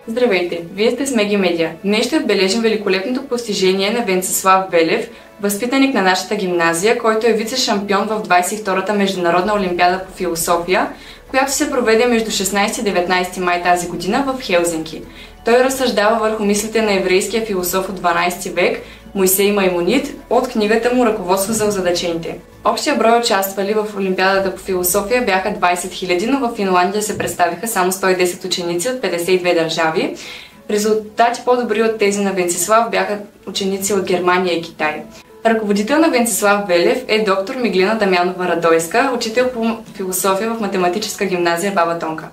Здравейте! Вие сте с Меги Медиа. Днес ще отбележим великолепното постижение на Венцислав Велев, възпитаник на нашата гимназия, който е вице-шампион в 22-та Международна олимпиада по философия, която се проведе между 16 и 19 май тази година в Хелзинки. Той разсъждава върху мислите на еврейския философ от 12 век Мойсей Маймонид от книгата му "Ръководство за озадачените". Общия брой участвали в Олимпиадата по философия бяха 20 000, но в Финландия се представиха само 110 ученици от 52 държави. Резултати по-добри от тези на Венцислав бяха ученици от Германия и Китай. Ръководител на Венцислав Велев е доктор Миглина Дамянова-Радойска, учител по философия в математическа гимназия Баба Тонка.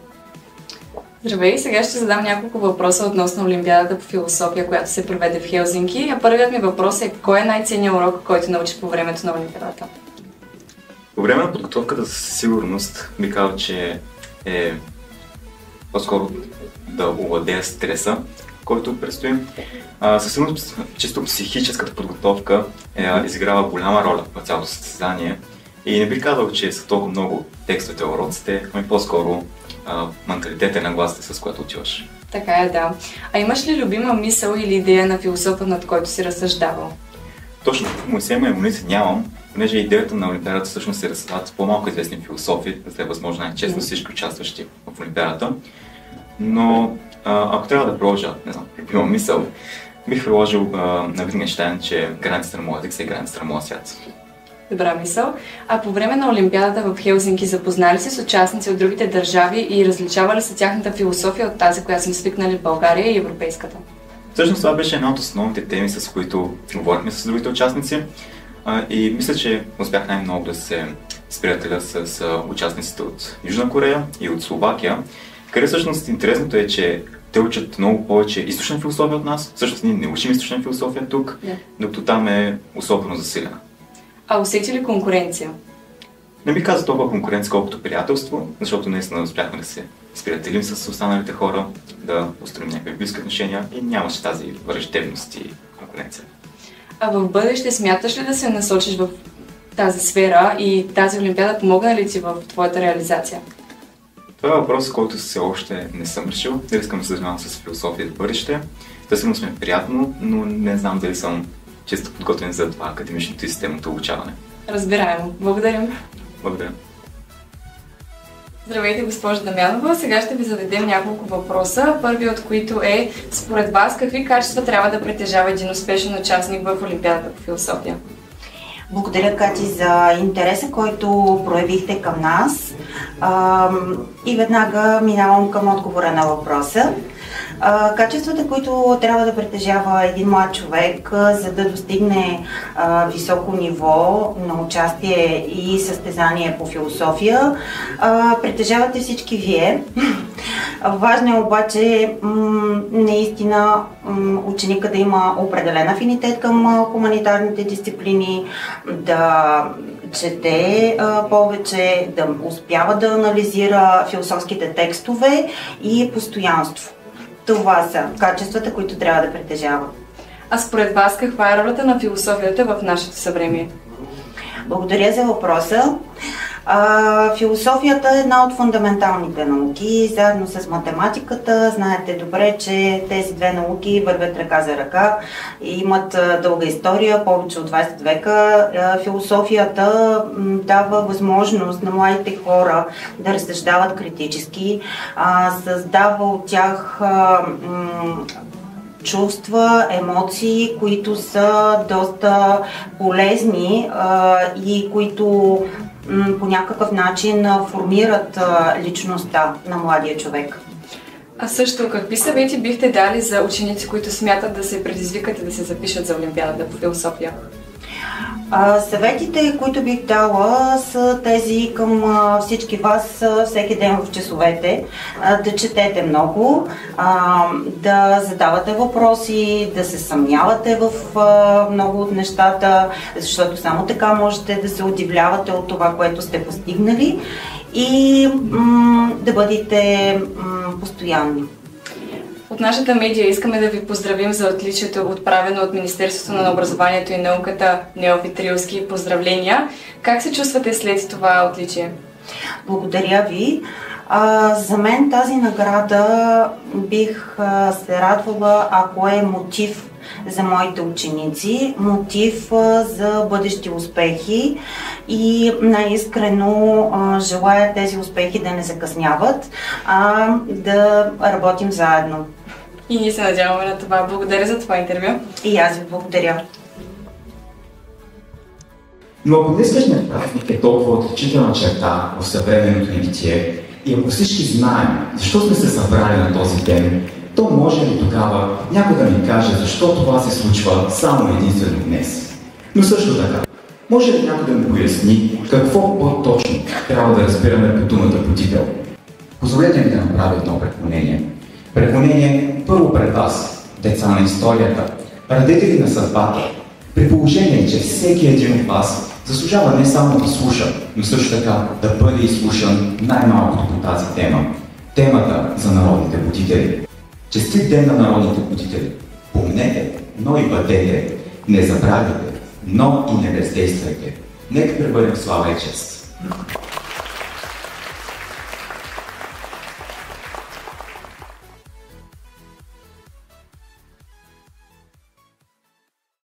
Здравей! Сега ще задам няколко въпроса относно Олимпиадата по философия, която се проведе в Хелзинки. А първият ми въпрос е: кой е най-ценният урок, който научи по времето на Олимпиадата? По време на подготовката със сигурност би казал, че е по-скоро да овладея стреса, който предстои. Със сигурност чисто психическата подготовка изиграва голяма роля в цялото състезание и не бих казал, че са толкова много текстовете, уроците, ами по-скоро менталитета на гласите, с която отиваш. Така е, да. А имаш ли любима мисъл или идея на философа, над който си разсъждавал? Точно Мойсей Маймонид нямам, понеже идеята на Олимпиадата всъщност се разсъждават с по-малко известни философи, за да е възможно най-често всички участващи в Олимпиадата. Но ако трябва да приложа, не знам, любима мисъл, бих приложил на Витгенщайн, че границата на моя език е границата на моя свят. Добра мисъл. А по време на Олимпиадата в Хелзинки запознали се с участници от другите държави и различавали се тяхната философия от тази, която сме свикнали в България и европейската? Всъщност това беше една от основните теми, с които говорихме с другите участници и мисля, че успях най-много да се сприятеля с участниците от Южна Корея и от Словакия, къде всъщност интересното е, че те учат много повече източна философия от нас. Всъщност ние не учим източна философия тук, докато там е особено засилена. А усети ли конкуренция? Не бих казал толкова конкуренция, колкото приятелство, защото наистина успяхме да се сприятелим с останалите хора, да устроим някакви близки отношения и нямаше тази враждебност и конкуренция. А в бъдеще смяташ ли да се насочиш в тази сфера и тази олимпиада помогна ли ти в твоята реализация? Това е въпрос, който все още не съм решил. Дали искам да се занимавам с философия в бъдеще. Да, сигурно сме приятно, но не знам дали съм често подготвен за това академичното и системното обучаване. Разбираемо. Благодарим. Благодаря. Здравейте, госпожа Дамянова. Сега ще ви зададем няколко въпроса. Първият от които е: според вас, какви качества трябва да притежава един успешен участник в Олимпиадата по философия? Благодаря, Кати, за интереса, който проявихте към нас. И веднага минавам към отговора на въпроса. Качествата, които трябва да притежава един млад човек, за да достигне високо ниво на участие и състезание по философия, притежавате всички вие. Важно е обаче наистина ученика да има определен афинитет към хуманитарните дисциплини, да чете повече, да успява да анализира философските текстове и постоянство. Това са качествата, които трябва да притежава. А според вас, каква е ролята на философията в нашето съвремие? Благодаря за въпроса. Философията е една от фундаменталните науки, заедно с математиката. Знаете добре, че тези две науки вървят ръка за ръка и имат дълга история, повече от 20 века. Философията дава възможност на младите хора да разсъждават критически, създава от тях чувства, емоции, които са доста полезни и които по някакъв начин формират личността на младия човек. А също, какви съвети бихте дали за ученици, които смятат да се предизвикат и да се запишат за Олимпиадата по философия? Съветите, които бих дала, са тези към всички вас всеки ден в часовете. Да четете много, да задавате въпроси, да се съмнявате в много от нещата, защото само така можете да се удивлявате от това, което сте постигнали, и да бъдете постоянни. От нашата медия искаме да ви поздравим за отличието, отправено от Министерството на образованието и науката Неофит Рилски. Поздравления! Как се чувствате след това отличие? Благодаря ви. За мен тази награда бих се радвала, ако е мотив за моите ученици, мотив за бъдещи успехи и най-искрено желая тези успехи да не закъсняват, а да работим заедно. И ние се надяваме на това. Благодаря за това интервю. И аз ви благодаря. Но ако днескашният празник е толкова отличителна черта в съвременното ни битие и ако всички знаем защо сме се събрали на този ден, то може ли тогава някой да ми каже защо това се случва само единствено днес? Но също така, може ли някой да ми поясни какво по-точно трябва да разбираме по думата будител? Позволете ми да направя едно преклонение. Преклонение първо пред вас, деца на историята, радетели на съдбата, при положение, че всеки един от вас заслужава не само да слуша, но също така да бъде изслушан най-малкото по тази тема. Темата за народните будители. Честит ден на народните будители! Помнете, но и бъдете, не забравяйте, но и не бездействайте. Нека пребъдем слава и чест!